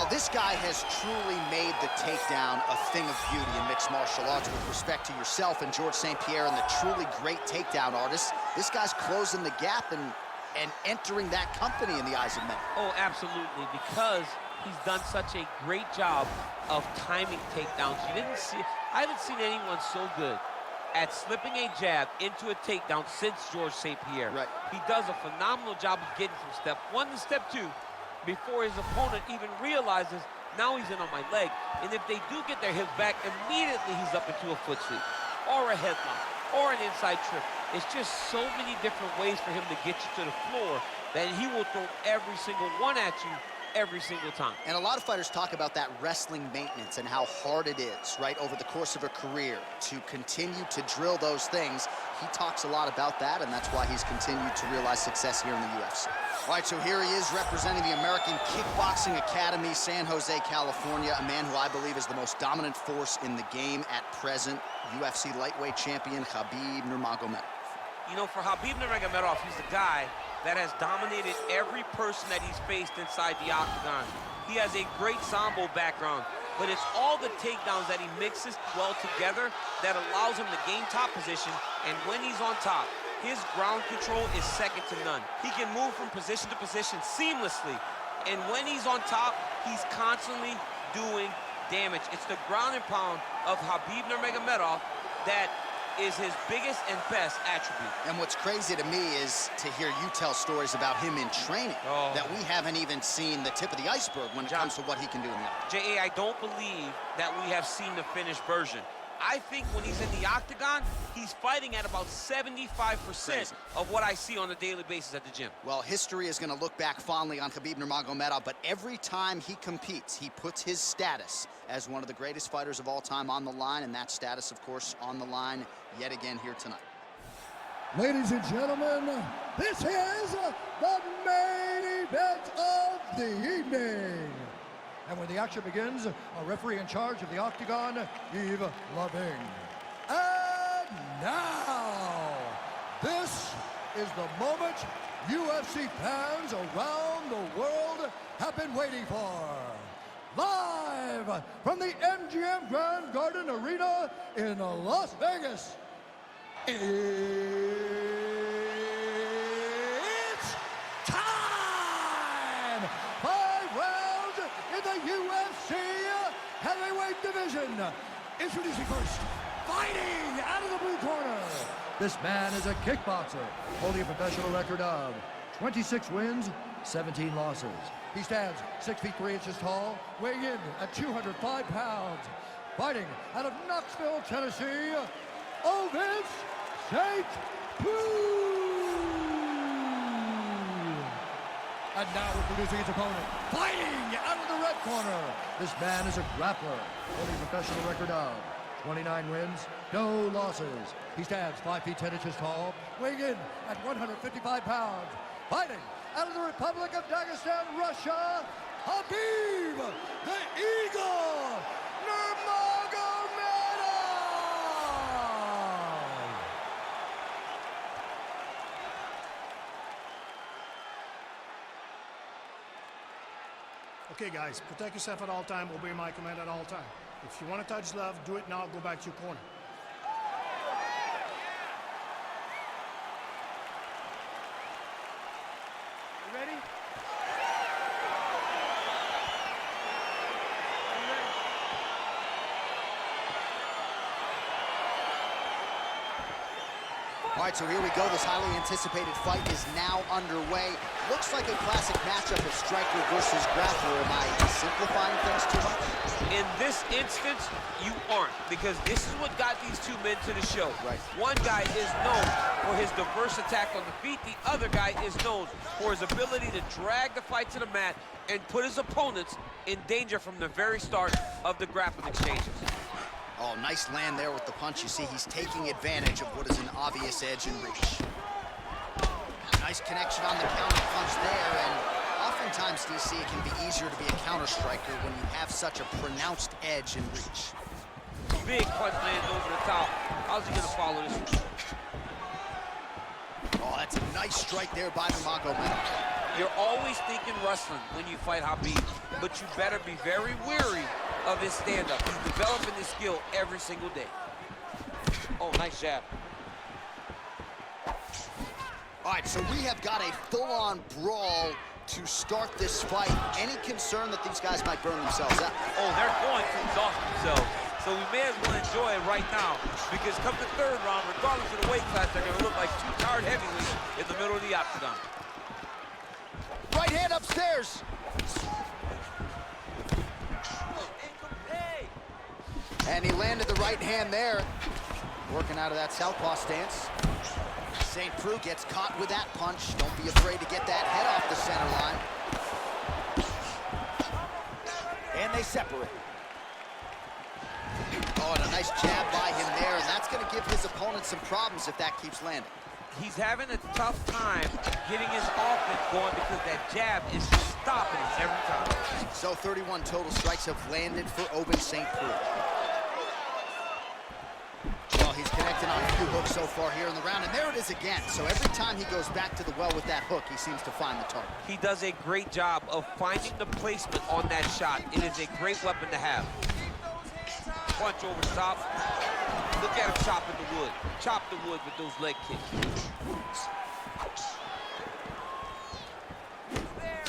Well, this guy has truly made the takedown a thing of beauty in mixed martial arts. With respect to yourself and George St. Pierre and the truly great takedown artists, this guy's closing the gap and entering that company in the eyes of men. Oh, absolutely, because he's done such a great job of timing takedowns. I haven't seen anyone so good at slipping a jab into a takedown since George St. Pierre. Right. He does a phenomenal job of getting from step one to step two before his opponent even realizes now he's in on my leg. And if they do get their hips back, immediately he's up into a foot sweep or a headlock or an inside trip. It's just so many different ways for him to get you to the floor that he will throw every single one at you every single time. And a lot of fighters talk about that wrestling maintenance and how hard it is, right, over the course of a career to continue to drill those things. He talks a lot about that, and that's why he's continued to realize success here in the UFC. All right, so here he is representing the American Kickboxing Academy, San Jose, California, a man who I believe is the most dominant force in the game at present, UFC lightweight champion Khabib Nurmagomedov. You know, for Khabib Nurmagomedov, he's the guy that has dominated every person that he's faced inside the octagon. He has a great sambo background, but it's all the takedowns that he mixes well together that allows him to gain top position, and when he's on top, his ground control is second to none. He can move from position to position seamlessly, and when he's on top, he's constantly doing damage. It's the ground and pound of Khabib Nurmagomedov that is his biggest and best attribute. And what's crazy to me is to hear you tell stories about him in training that we haven't even seen the tip of the iceberg when it comes to what he can do in the octagon. J.A., I don't believe that we have seen the finished version. I think when he's in the octagon, he's fighting at about 75% of what I see on a daily basis at the gym. Well, history is going to look back fondly on Khabib Nurmagomedov, but every time he competes, he puts his status as one of the greatest fighters of all time on the line, and that status, of course, on the line yet again here tonight. Ladies and gentlemen, this is the main event of the evening. And when the action begins, our referee in charge of the octagon, Yves Loving. And now, this is the moment UFC fans around the world have been waiting for. Live from the MGM Grand Garden Arena in Las Vegas, it's time! 5 rounds in the UFC heavyweight division. Introducing first, fighting out of the blue corner. This man is a kickboxer, holding a professional record of 26 wins, 17 losses. He stands 6 feet 3 inches tall, weighing in at 205 pounds. Fighting out of Knoxville, Tennessee, Ovince St. Preux. And now introducing his opponent, fighting out of the red corner. This man is a grappler, holding a professional record of 29 wins, no losses. He stands 5 feet 10 inches tall, weighing in at 155 pounds. Fighting out of the Republic of Dagestan, Russia, Khabib the Eagle Nurmagomedov. Okay, guys, protect yourself at all time, obey my command at all time. If you want to touch love, do it now, go back to your corner. You ready? All right, so here we go. This highly anticipated fight is now underway. Looks like a classic matchup of striker versus grappler. Am I simplifying things too much? In this instance, you aren't, because this is what got these two men to the show. Right. One guy is known for his diverse attack on the feet. The other guy is known for his ability to drag the fight to the mat and put his opponents in danger from the very start of the grappling exchanges. Oh, nice land there with the punch. You see he's taking advantage of what is an obvious edge and reach. Nice connection on the counter punch there, and oftentimes, DC, it can be easier to be a counter striker when you have such a pronounced edge and reach. Big punch lands over the top. How's he gonna follow this one? Oh, that's a nice strike there by Nurmagomedov. You're always thinking wrestling when you fight Khabib. but you better be very wary of his stand-up. He's developing this skill every single day. Oh, nice jab. All right, so we have got a full-on brawl to start this fight. Any concern that these guys might burn themselves out? Oh, they're going to exhaust themselves. So we may as well enjoy it right now, because come the third round, regardless of the weight class, they're going to look like two tired heavyweights in the middle of the octagon. Right hand upstairs. And he landed the right hand there. Working out of that southpaw stance. St. Preux gets caught with that punch. Don't be afraid to get that head off the center line. And they separate. Oh, and a nice jab by him there, and that's going to give his opponent some problems if that keeps landing. He's having a tough time getting his offense going because that jab is just stopping it every time. So 31 total strikes have landed for Ovince St. Preux. Well, he's connected on a few hooks so far here in the round, and there it is again. So every time he goes back to the well with that hook, he seems to find the target. He does a great job of finding the placement on that shot. It is a great weapon to have. Punch over top. Look at him chopping the wood. Chop the wood with those leg kicks.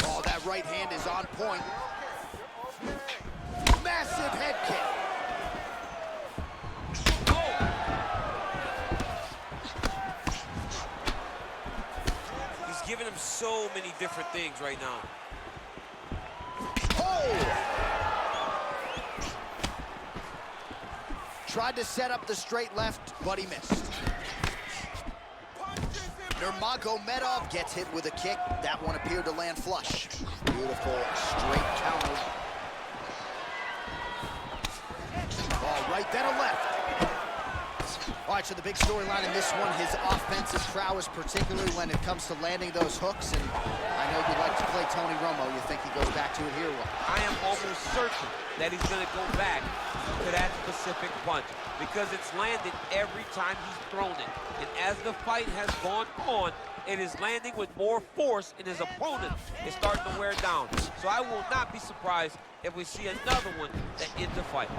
Oh, that right hand is on point. Massive head kick. Giving him so many different things right now. Oh! Tried to set up the straight left, but he missed. Nurmagomedov gets hit with a kick. That one appeared to land flush. Beautiful straight counter. Ball right, then a left. All right, so the big storyline in this one, his offensive prowess, particularly when it comes to landing those hooks. And I know you like to play Tony Romo. You think he goes back to it here? Well, I am almost certain that he's going to go back to that specific punch because it's landed every time he's thrown it. And as the fight has gone on, it is landing with more force, and his opponent is starting to wear down. So I will not be surprised if we see another one that ends the fight.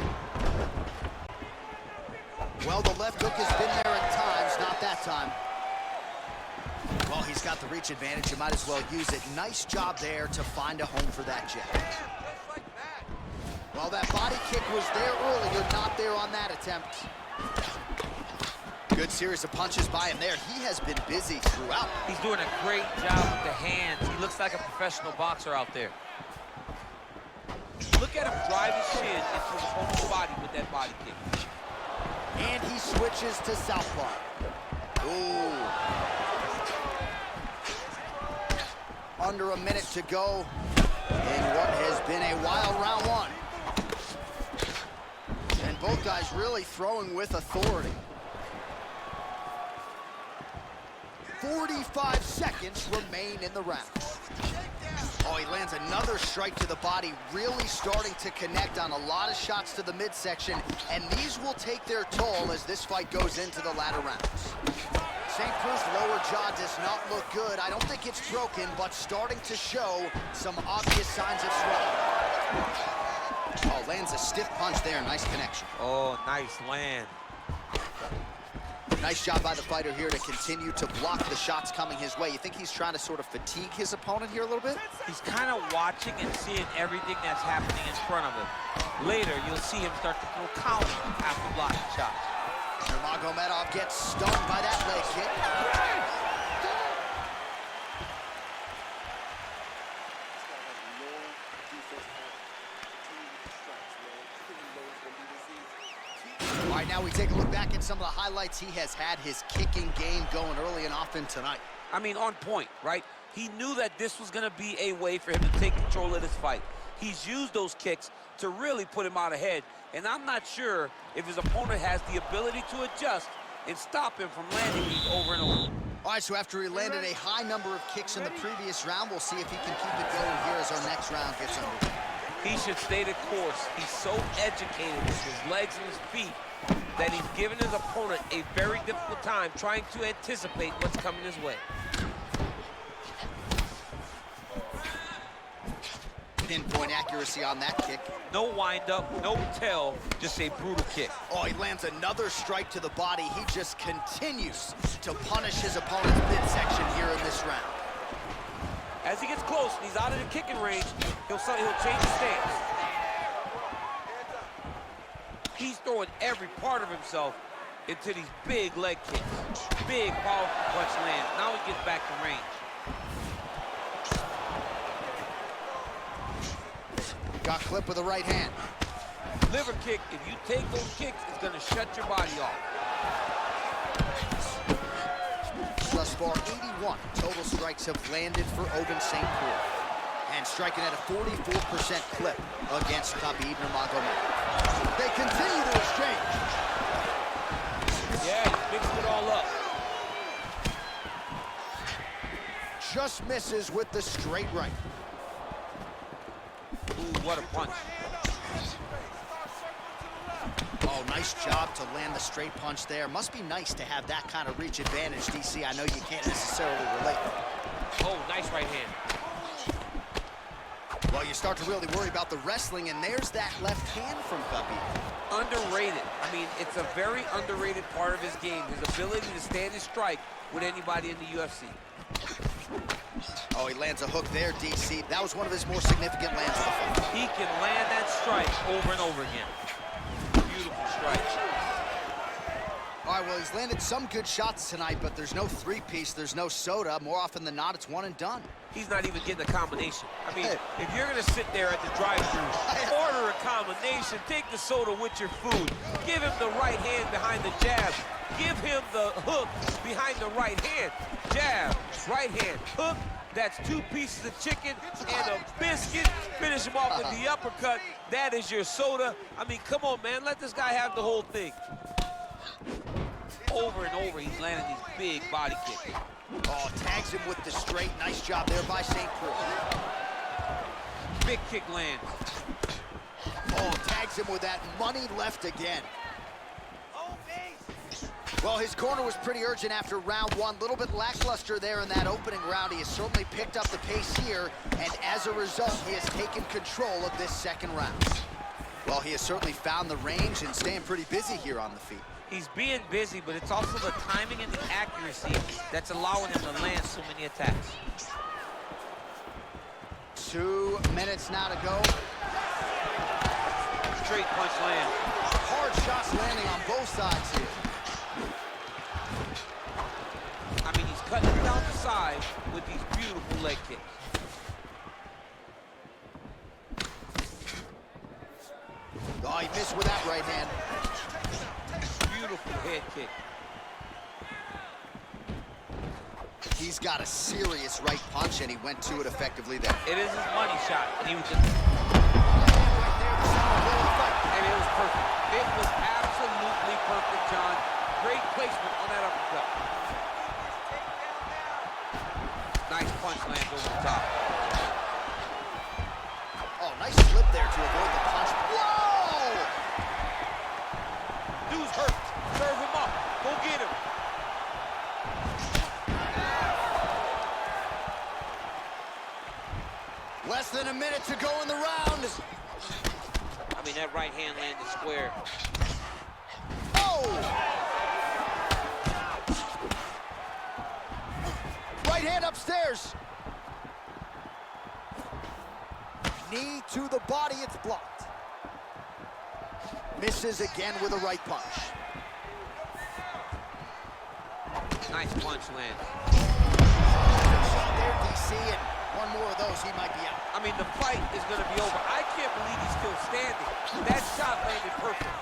Well, the left hook has been there at times, not that time. Well, he's got the reach advantage. You might as well use it. Nice job there to find a home for that jab. Well, that body kick was there earlier, not there on that attempt. Good series of punches by him there. He has been busy throughout. He's doing a great job with the hands. He looks like a professional boxer out there. Look at him drive his chin into his opponent's body with that body kick. And he switches to southpaw. Ooh. Under a minute to go in what has been a wild round one. And both guys really throwing with authority. 45 seconds remain in the round. Oh, he lands another strike to the body, really starting to connect on a lot of shots to the midsection, and these will take their toll as this fight goes into the latter rounds. St. Preux's lower jaw does not look good. I don't think it's broken, but starting to show some obvious signs of swelling. Oh, lands a stiff punch there. Nice connection. Oh, nice land. Nice job by the fighter here to continue to block the shots coming his way. You think he's trying to sort of fatigue his opponent here a little bit? He's kind of watching and seeing everything that's happening in front of him. Later, you'll see him start to throw counters after blocking shots. Nurmagomedov gets stunned by that leg kick. All right, now we take a look back at some of the highlights. He has had his kicking game going early and often tonight. I mean, on point, right? He knew that this was going to be a way for him to take control of this fight. He's used those kicks to really put him out ahead, and I'm not sure if his opponent has the ability to adjust and stop him from landing these over and over. All right, so after he landed a high number of kicks in the previous round, we'll see if he can keep it going here as our next round gets underway. He should stay the course. He's so educated with his legs and his feet that he's given his opponent a very difficult time trying to anticipate what's coming his way. pinpoint accuracy on that kick. No wind-up, no tail, just a brutal kick. Oh, he lands another strike to the body. He just continues to punish his opponent's midsection here in this round. As he gets close and he's out of the kicking range, he'll change his stance. He's throwing every part of himself into these big leg kicks. Big, powerful punch lands. Now he gets back to range. Got clipped with a right hand. Liver kick, if you take those kicks, it's gonna shut your body off. Thus far, 81 total strikes have landed for Ovince Preux. And striking at a 44% clip against Khabib Nurmagomedov. They continue to exchange. Yeah, he's mixing it all up. Just misses with the straight right. Ooh, what a punch. Oh, nice job to land the straight punch there. Must be nice to have that kind of reach advantage, DC. I know you can't necessarily relate. Oh, nice right hand. Well, you start to really worry about the wrestling, and there's that left hand from Khabib. Underrated. I mean, it's a very underrated part of his game, his ability to stand his strike with anybody in the UFC. Oh, he lands a hook there, DC. That was one of his more significant lands of the fight. He can land that strike over and over again. Beautiful strike. All right, well, he's landed some good shots tonight, but there's no three-piece, there's no soda. More often than not, it's one and done. He's not even getting a combination. I mean, if you're gonna sit there at the drive-thru, order a combination, take the soda with your food, give him the right hand behind the jab, give him the hook behind the right hand, jab, right hand, hook. That's 2 pieces of chicken and a biscuit. Finish him off with the uppercut. That is your soda. I mean, come on, man. Let this guy have the whole thing. Over and over, he's landing these big body kicks. Oh, tags him with the straight. Nice job there by Preux. Big kick lands. Oh, tags him with that money left again. Well, his corner was pretty urgent after round one. A little bit lackluster there in that opening round. He has certainly picked up the pace here, and as a result, he has taken control of this second round. Well, he has certainly found the range and staying pretty busy here on the feet. He's being busy, but it's also the timing and the accuracy that's allowing him to land so many attacks. 2 minutes now to go. Straight punch land. Hard shots landing on both sides here. I mean, he's cutting down the side with these beautiful leg kicks. Oh, he missed with that right hand. Beautiful head kick. He's got a serious right punch, and he went to it effectively there. It is his money shot, and he was just... And it was perfect. It was absolutely perfect, John. Great placement on that uppercut. Nice punch lands over the top. Oh, nice flip there to avoid the punch. Whoa! Dude's hurt. Serve him up. Go get him. Less than a minute to go in the round. I mean, that right hand landed square. Oh! Right hand upstairs. Knee to the body, it's blocked. Misses again with a right punch. Nice punch lands. Shot there, DC, and one more of those, he might be out. I mean, the fight is going to be over. I can't believe he's still standing. That shot landed perfect.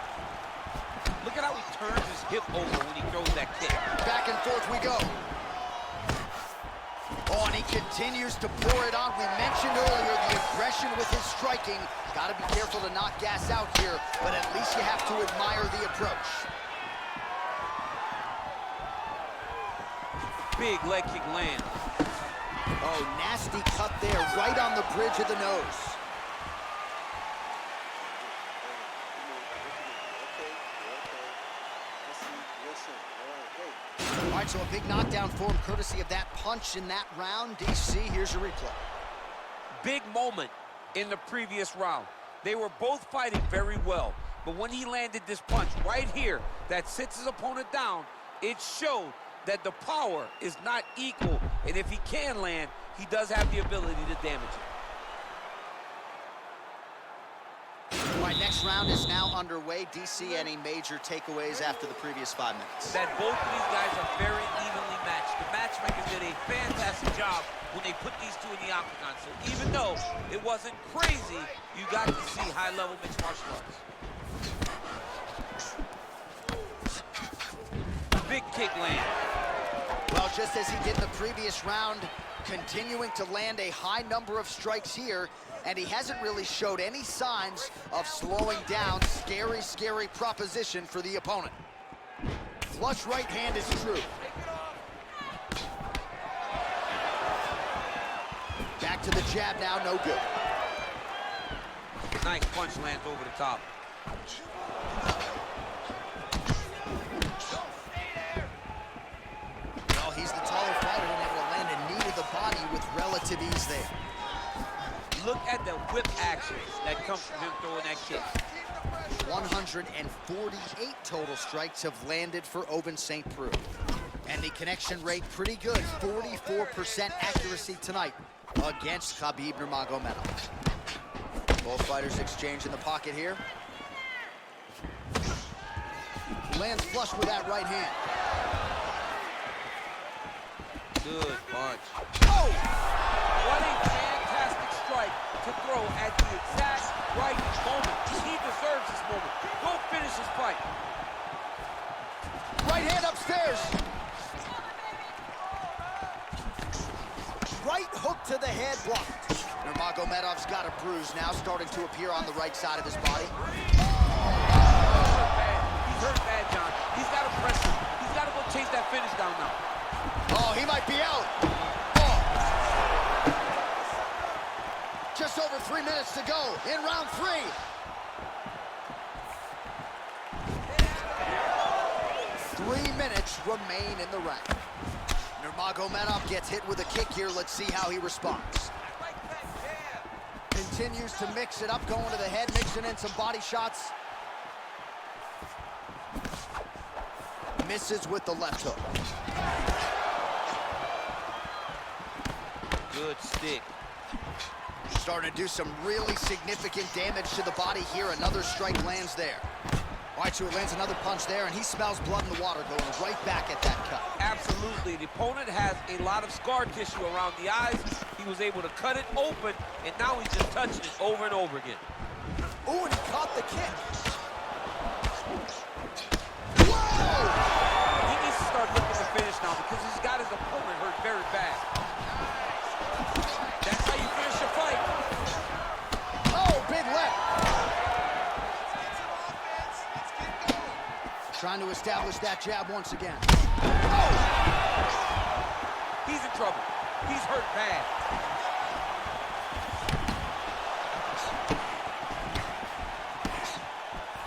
Look at how he turns his hip over when he throws that kick. Back and forth we go. Oh, and he continues to pour it on. We mentioned earlier the aggression with his striking. Got to be careful to not gas out here, but at least you have to admire the approach. Big leg kick land. Oh, nasty cut there, right on the bridge of the nose. All right, so a big knockdown for him, courtesy of that punch in that round. DC, here's your replay. Big moment. in the previous round. They were both fighting very well, but when he landed this punch right here that sits his opponent down, it showed that the power is not equal, and if he can land, he does have the ability to damage it. All right, next round is now underway. DC, any major takeaways after the previous 5 minutes? That both of these guys are very evenly matched. The matchmakers did a fantastic job when they put these two in the octagon. So even though it wasn't crazy, you got to see high-level mixed martial arts. Big kick land. Well, just as he did in the previous round, continuing to land a high number of strikes here, and he hasn't really showed any signs of slowing down. Scary, scary proposition for the opponent. Flush right hand is true. Back to the jab now, no good. Nice punch lands over the top. Well, he's the taller fighter and able to land a knee to the body with relative ease there. Look at the whip action that comes from him throwing that kick. 148 total strikes have landed for Ovince St. Preux. And the connection rate pretty good, 44% accuracy tonight against Khabib Nurmagomedov. Both fighters exchange in the pocket here. Lands flush with that right hand. Good punch. Oh! What a fantastic strike to throw at the exact right moment. He deserves this moment. Go finish his fight. Right hand upstairs. Right hook to the head blocked. Nurmagomedov's got a bruise now, starting to appear on the right side of his body. He's hurt bad, John. He's got to press him. He's got to go chase that finish down now. Oh, he might be out. Oh. Just over 3 minutes to go in round 3. Three minutes remain in the round. Nurmagomedov gets hit with a kick here. Let's see how he responds. Continues to mix it up, going to the head, mixing in some body shots. Misses with the left hook. Good stick. Starting to do some really significant damage to the body here. Another strike lands there. All right, so it lands another punch there, and he smells blood in the water, going right back at that cut. Absolutely. The opponent has a lot of scar tissue around the eyes. He was able to cut it open, and now he's just touching it over and over again. Ooh, and he caught the kick. Whoa! He needs to start looking to finish now because he's got his opponent hurt very bad. That's how you finish your fight. Oh, big left. Trying to establish that jab once again. Oh! He's in trouble. He's hurt bad.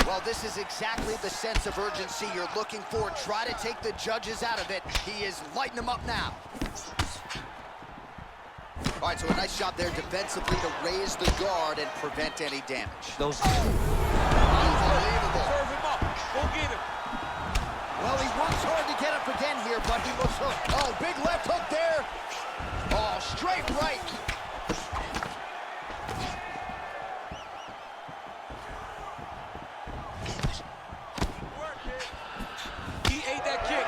Well, this is exactly the sense of urgency you're looking for. Try to take the judges out of it. He is lighting them up now. All right, so a nice job there defensively to raise the guard and prevent any damage. Those unbelievable. Serve him up. Go get him. Well, he works hard to get up again here, but he looks hooked. Oh, big left hook there. Oh, straight right. He ate that kick.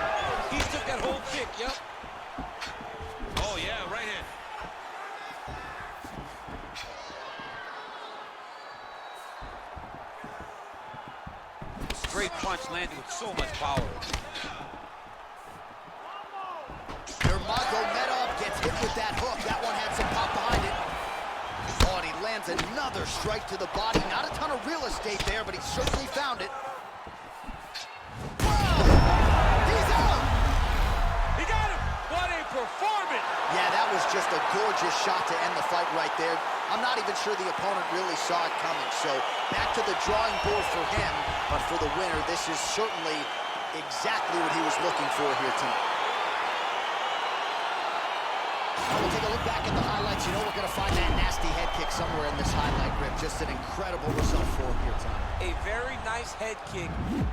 He took that whole kick, yep. Oh, yeah, right hand. Straight punch landing with so much power. Nurmagomedov gets hit with that hook. That one had some pop behind it. Oh, and he lands another strike to the body. Not a ton of real estate there, but he certainly found it. Whoa! He's out! He got him! What a performance! Yeah, that was just a gorgeous shot to end the fight right there. I'm not even sure the opponent really saw it coming. So back to the drawing board for him. But for the winner, this is certainly exactly what he was looking for here tonight. We'll take a look back at the highlights. You know we're going to find that nasty head kick somewhere in this highlight rip. Just an incredible result for him here, Tom. A very nice head kick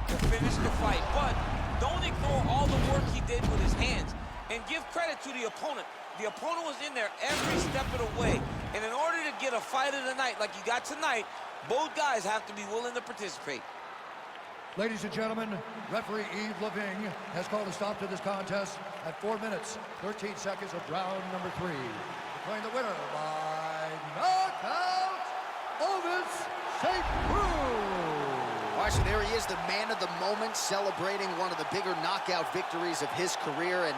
to finish the fight, but don't ignore all the work he did with his hands, and give credit to the opponent. The opponent was in there every step of the way, and in order to get a fight of the night like you got tonight, both guys have to be willing to participate. Ladies and gentlemen, referee Yves Lavigne has called a stop to this contest at 4 minutes, 13 seconds of round number 3. Declaring the winner by knockout, Ovince Preux. All right, so there he is, the man of the moment, celebrating one of the bigger knockout victories of his career. And